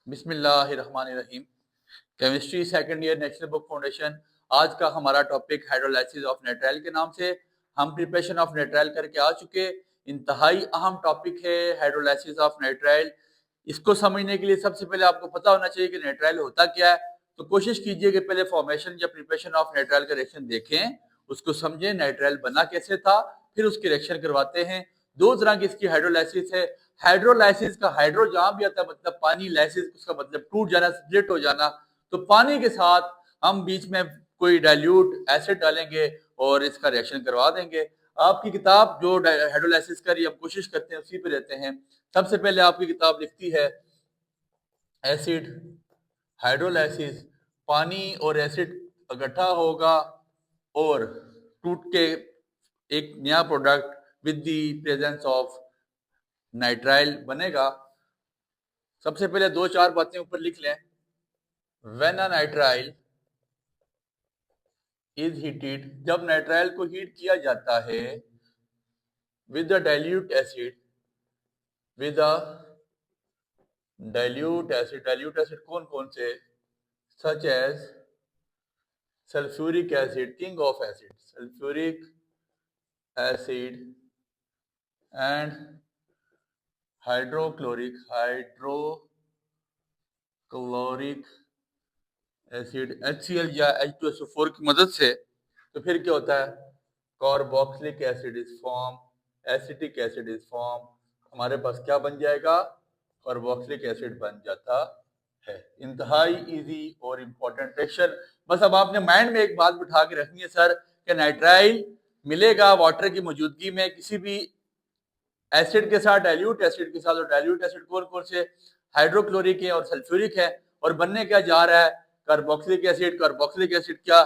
बिस्मिल्लाहिर्रहमानिर्रहीम। Chemistry second year national book foundation. आज का हमारा टॉपिक हाइड्रोलाइसिस ऑफ नाइट्राइल के नाम से। हम प्रिपरेशन ऑफ नाइट्राइल करके आ चुके। इंतहाई अहम टॉपिक है हाइड्रोलाइसिस ऑफ नाइट्राइल। इसको समझने के लिए सबसे पहले आपको पता होना चाहिए कि नाइट्राइल होता क्या है। तो कोशिश कीजिए कि पहले फॉर्मेशन या प्रिपरेशन ऑफ नाइट्राइल का रिएक्शन देखें, उसको समझें नाइट्राइल बना कैसे था, फिर उसके रिएक्शन करवाते हैं। दो तरह की इसकी हाइड्रोलाइसिस है। हाइड्रोलाइसिस का हाइड्रो जहां भी आता है मतलब पानी, लाइसिस उसका मतलब टूट जाना, स्प्लिट हो जाना। तो पानी के साथ हम बीच में कोई डाइल्यूट एसिड डालेंगे और इसका रिएक्शन करवा देंगे। आपकी किताब जो हाइड्रोलाइसिस का हम कोशिश करते हैं उसी पे रहते हैं। सबसे पहले आपकी किताब लिखती है एसिड हाइड्रोलाइसिस, पानी और एसिड इकट्ठा होगा और टूट के एक नया product with the presence of nitrile बनेगा। सबसे पहले दो चार बातें ऊपर लिख लें। When a nitrile is heated, जब नाइट्राइल को हीट किया जाता है with the dilute acid, with a dilute acid कौन कौन से, such as sulphuric acid, king of acid, sulphuric acid and hydrochloric acid HCl या H2SO4 की मदद से। तो फिर क्या होता है, carboxylic acid is form, acetic acid is form. हमारे पास क्या बन जाएगा, कार्बोक्सिलिक एसिड बन जाता है। इंतहाई इजी और इम्पोर्टेंट रिएक्शन। बस अब आपने माइंड में एक बात बिठा के रखनी है सर कि नाइट्राइल मिलेगा वाटर की मौजूदगी में किसी भी एसिड के साथ, डाइल्यूट एसिड के साथ। और डाइल्यूट एसिड कौन कौन से, हाइड्रोक्लोरिक है और सल्फ्यूरिक है। और बनने क्या जा रहा है, कार्बोक्सिलिक एसिड। कार्बोक्सिलिक एसिड क्या,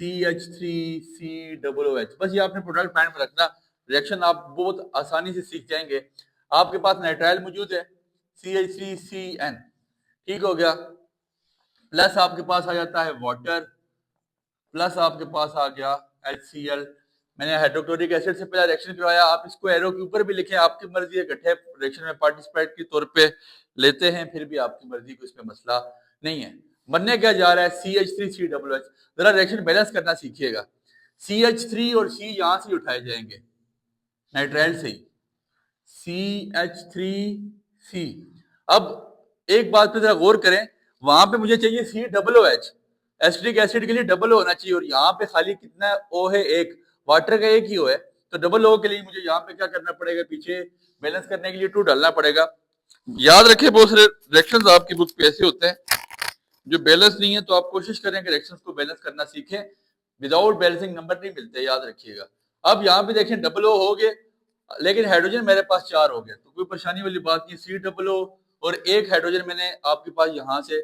CH3COOH। बस ये आपने प्रोडक्ट माइंड में रखना, रिएक्शन आप बहुत आसानी से सीख जाएंगे। आपके पास नाइट्राइल मौजूद है CH3CN, ठीक हो गया। प्लस आपके पास आ जाता है वाटर, प्लस आपके पास आ गया HCl। मैंने हाइड्रोक्लोरिक एसिड से पहला रिएक्शन करवाया, आप इसको एरो के ऊपर भी लिखें, आपकी मर्जी है। इकट्ठे रिएक्शन में पार्टिसिपेट के तौर पे लेते हैं, फिर भी आपकी मर्जी, को इसमें मसला नहीं है। बनने क्या जा रहा है, CH3COOH। जरा रिएक्शन बैलेंस करना सीखिएगा। CH3 और C यहां से उठाए जाएंगे नाइट्राइल से ही, CH3C। अब एक बात पे जरा गौर करें, वहां पे मुझे चाहिए COOH, एसिटिक एसिड के लिए डबल ओ होना चाहिए, और यहाँ पे खाली कितना ओ है, एक। वाटर का एक ही ओ है, तो डबल ओ के लिए मुझे यहाँ पे क्या करना पड़ेगा, पीछे बैलेंस करने के लिए 2 डालना पड़ेगा। याद रखें बहुत सारे रिएक्शंस आपकी बुक पे ऐसे होते हैं जो बैलेंस नहीं है, तो आप कोशिश करें कि रिएक्शंस को बैलेंस करना सीखें। विदाउट बैलेंसिंग नंबर नहीं मिलते, याद रखिएगा। अब यहाँ पे देखें डबल ओ हो गए, लेकिन हाइड्रोजन मेरे पास 4 हो गए, तो कोई परेशानी वाली बात नहीं। COO और एक हाइड्रोजन मैंने आपके पास यहाँ से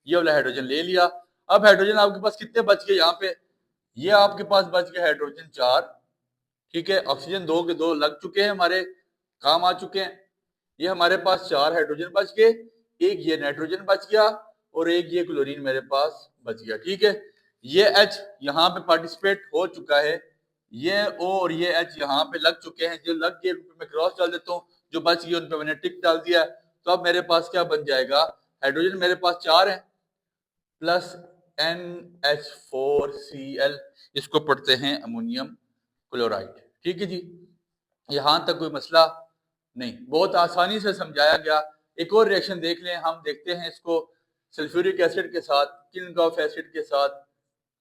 ये वाला हाइड्रोजन ले लिया। अब हाइड्रोजन आपके पास कितने बच गए, यहाँ पे ये आपके पास बच गए हाइड्रोजन 4, ठीक है। ऑक्सीजन 2 के 2 लग चुके हैं, हमारे काम आ चुके हैं। ये हमारे पास 4 हाइड्रोजन बच गए, एक ये नाइट्रोजन बच गया और एक ये क्लोरीन मेरे पास बच गया, ठीक है। ये H यहाँ पे पार्टिसिपेट हो चुका है, ये O और ये H यहाँ पे लग चुके हैं। जो लग गए उन पे मैं क्रॉस डाल देता हूँ, जो बच गए उन पे मैंने टिक डाल दिया। तो अब मेरे पास क्या बन जाएगा, हाइड्रोजन मेरे पास 4 है प्लस NH4Cl, इसको पढ़ते हैं अमोनियम क्लोराइड, ठीक है जी। यहां तक कोई मसला नहीं, बहुत आसानी से समझाया गया। एक और रिएक्शन देख लें, हम देखते हैं इसको सल्फ्यूरिक एसिड के साथ, किंग ऑफ एसिड के साथ।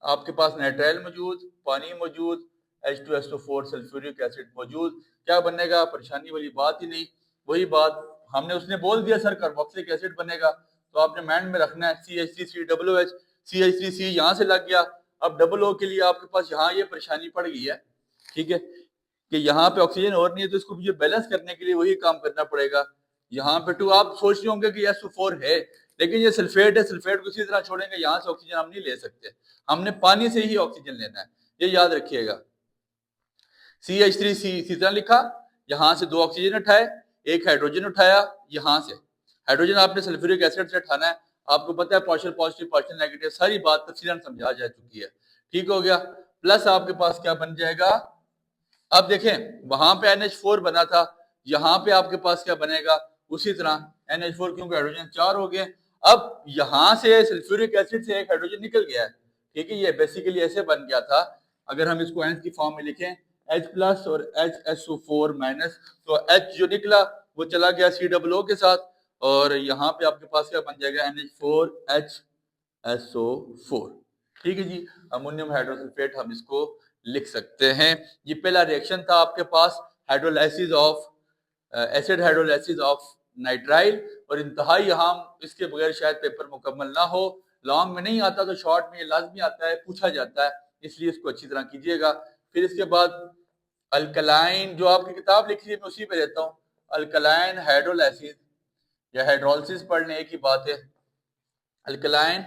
आपके पास नाइट्राइल मौजूद, पानी मौजूद, H2SO4 सल्फ्यूरिक एसिड मौजूद। क्या बनेगा, परेशानी वाली बात ही नहीं। वही बात हमने, उसने बोल दिया सर कार्बोक्सिलिक एसिड बनेगा, तो आपने माइंड में रखना है CH3COOH। CH3C यहाँ से लग गया। अब डबल ओ के लिए आपके पास यहाँ ये परेशानी पड़ गई है, ठीक है, कि यहाँ पे ऑक्सीजन और नहीं है, तो इसको मुझे बैलेंस करने के लिए वही काम करना पड़ेगा। यहाँ पे 2, आप सोच रहे होंगे कि SO4 है, लेकिन ये सल्फेट है, सल्फेट को इसी तरह छोड़ेंगे, यहाँ से ऑक्सीजन हम नहीं ले सकते, हमने पानी से ही ऑक्सीजन लेना है, ये याद रखिएगा। CH3C इसी तरह लिखा, यहाँ से 2 ऑक्सीजन उठाए, एक हाइड्रोजन उठाया। यहाँ से हाइड्रोजन आपने सल्फ्यूरिक एसिड से उठाना है, आपको पता है पार्शियल पॉजिटिव पार्शियल नेगेटिव, सारी बात तफसीलन समझा जा चुकी है, ठीक हो गया। प्लस आपके पास क्या बन जाएगा, अब देखें वहां पे NH4 बना था, यहाँ पे आपके पास क्या बनेगा, उसी तरह NH4, क्योंकि हाइड्रोजन 4 हो गए। अब यहां से सल्फ्यूरिक एसिड से एक हाइड्रोजन निकल गया है, ठीक है, ये बेसिकली ऐसे बन गया था। अगर हम इसको एच की फॉर्म में लिखें, H प्लस और HSO4 माइनस, तो H जो निकला वो चला गया COO के साथ, और यहाँ पे आपके पास क्या बन जाएगा, NH4HSO4, ठीक है जी। अमोनियम हाइड्रोसल्फेट हम इसको लिख सकते हैं। ये पहला रिएक्शन था आपके पास, hydrolysis of acid hydrolysis of nitrile, और इंतहाई अहम, इसके बगैर शायद पेपर मुकम्मल ना हो। लॉन्ग में नहीं आता तो शॉर्ट में ये लाजमी आता है, पूछा जाता है, इसलिए इसको अच्छी तरह कीजिएगा। फिर इसके बाद अल्कलाइन, जो आपकी किताब लिखी है मैं उसी पे देता हूँ, अल्कलाइन हाइड्रोलाइसिस या हाइड्रोलिसिस पढ़ने एक ही बात है, अल्कलाइन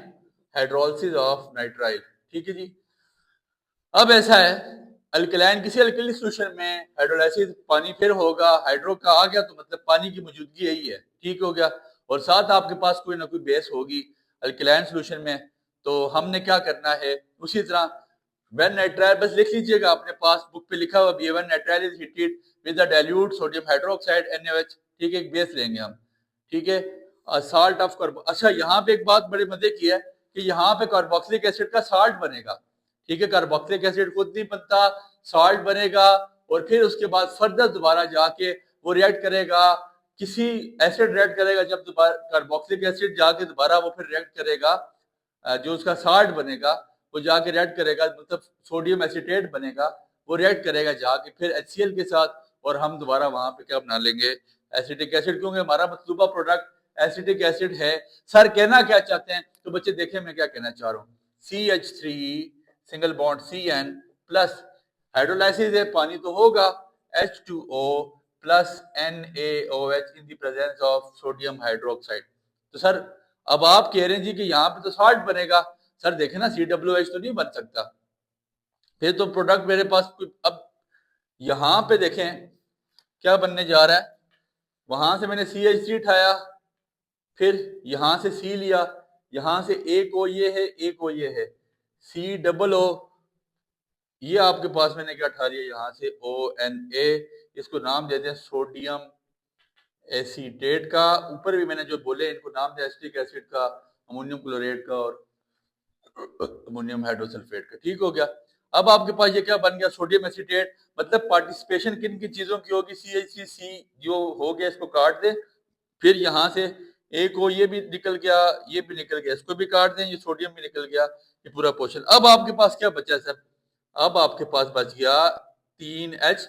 हाइड्रोलिसिस ऑफ नाइट्राइल, ठीक है जी। अब ऐसा है, अल्कलाइन किसी अल्कली सॉल्यूशन में हाइड्रोलाइसिस पानी फिर होगा, हाइड्रो का आ गया तो मतलब पानी की मौजूदगी यही है, ठीक हो गया, और साथ आपके पास कोई ना कोई बेस होगी अल्कलाइन सॉल्यूशन में। तो हमने क्या करना है, उसी तरह व्हेन नाइट्राइल बस लिख लीजिएगा, अपने पास बुक पे लिखा हुआ when nitrile is heated with a dilute sodium hydroxide NaOH, ठीक है, एक बेस लेंगे हम, ठीक है, साल्ट ऑफ कार्बो। अच्छा, यहाँ पे एक बात बड़े मजे की है कि यहाँ पे कार्बोक्सिलिक एसिड का साल्ट बनेगा, ठीक है, कार्बोक्सिलिक एसिड खुद नहीं बनता, साल्ट बनेगा, और फिर उसके बाद फर्दर दोबारा जाके वो रिएक्ट करेगा, किसी एसिड रिएक्ट करेगा, जब दोबारा कार्बोक्सिलिक एसिड जाके दोबारा वो फिर रिएक्ट करेगा, जो उसका साल्ट बनेगा वो जाके रिएक्ट करेगा, मतलब सोडियम एसिटेट बनेगा, वो रिएक्ट करेगा जाके फिर HCl के साथ, और हम दोबारा वहां पे क्या बना लेंगे, एसिटिक एसिड, क्योंकि हमारा मतलूबा प्रोडक्ट एसिटिक एसिड है। सर कहना क्या चाहते हैं, तो बच्चे देखें मैं क्या कहना चाह रहा हूँ, CH3 single bond CN plus hydrolysis है, पानी तो होगा, H2O plus NaOH in the presence of sodium hydroxide. तो सर अब आप कह रहे हैं जी कि यहाँ पे तो साल्ट बनेगा, सर देखें ना COOH तो नहीं बन सकता, फिर तो प्रोडक्ट मेरे पास अब यहाँ पे देखें क्या बनने जा रहा है, वहां से मैंने CH3 उठाया, फिर यहां से C लिया, यहां से एक O ये है, एक O ये है, COO, ये आपके पास मैंने क्या उठा लिया, यहाँ से ONA, इसको नाम देते हैं सोडियम एसीटेट का, ऊपर भी मैंने जो बोले इनको नाम दिया एसिटिक एसिड का, अमोनियम क्लोरेट का और अमोनियम हाइड्रोसल्फेट का, ठीक हो गया। अब आपके पास ये क्या बन गया, सोडियम एसीटेट, मतलब पार्टिसिपेशन किन किन चीजों की होगी, CH3C जो हो गया इसको काट दे, फिर यहाँ से एक को ये भी निकल गया, ये भी निकल गया, इसको भी काट दें, ये सोडियम भी निकल गया, ये पूरा पोर्शन। अब आपके पास क्या बचा सर, अब आपके पास बच गया 3H,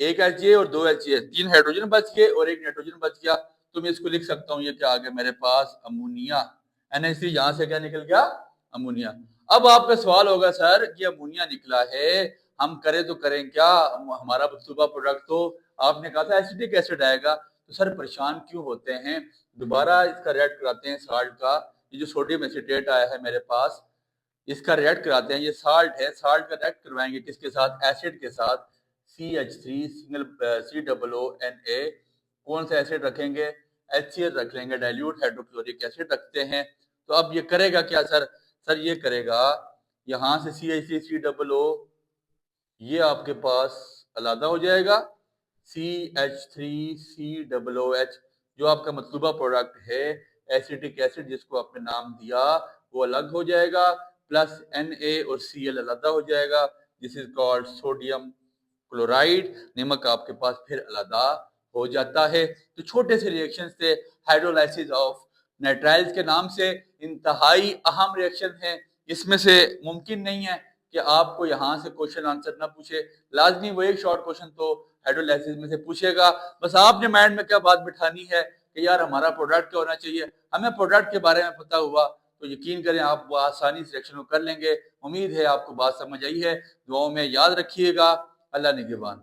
एक HA और 2HA, 3 हाइड्रोजन बच गए और एक नाइट्रोजन बच गया, तो मैं इसको लिख सकता हूँ, ये क्या आ गया मेरे पास, अमोनिया, NH3, यहाँ से क्या निकल गया, अमोनिया। अब आपका सवाल होगा सर कि अमोनिया निकला है, हम करें तो करें क्या, हमारा मतलूबा प्रोडक्ट तो आपने कहा था एसिटिक एसिड आएगा, तो सर परेशान क्यों होते हैं, दोबारा इसका रिएक्ट कराते हैं साल्ट का, ये जो सोडियम एसिटेट आया है मेरे पास, इसका रिएक्ट कराते हैं, ये साल्ट है, साल्ट का रिएक्ट करवाएंगे किसके साथ, एसिड के साथ, CH3 सिंगल COONA, कौन सा एसिड रखेंगे, HCl रख लेंगे, डाइल्यूट हाइड्रोक्लोरिक एसिड रखते हैं। तो अब ये करेगा क्या सर, सर ये करेगा, यहाँ से CH3 COO, ये आपके पास अलग हो जाएगा, CH3COOH जो आपका मतलूबा प्रोडक्ट है एसिटिक एसिड जिसको आपने नाम दिया वो अलग हो जाएगा, प्लस Na और Cl अलग हो जाएगा, this is called sodium chloride, नमक आपके पास फिर अलग हो जाता है। तो छोटे से रिएक्शन से हाइड्रोलाइसिस ऑफ नाइट्राइल्स के नाम से इंतहाई अहम रिएक्शन है, इसमें से मुमकिन नहीं है कि आपको यहाँ से क्वेश्चन आंसर ना पूछे, लाजमी वो एक शॉर्ट क्वेश्चन तो हाइड्रोलाइसिस में से पूछेगा। बस आपने माइंड में क्या बात बिठानी है कि यार हमारा प्रोडक्ट क्या होना चाहिए, हमें प्रोडक्ट के बारे में पता हुआ तो यकीन करें आप वो आसानी से रिएक्शन को कर लेंगे। उम्मीद है आपको बात समझ आई है, दुआओं में याद रखिएगा। अल्लाह निगहबान।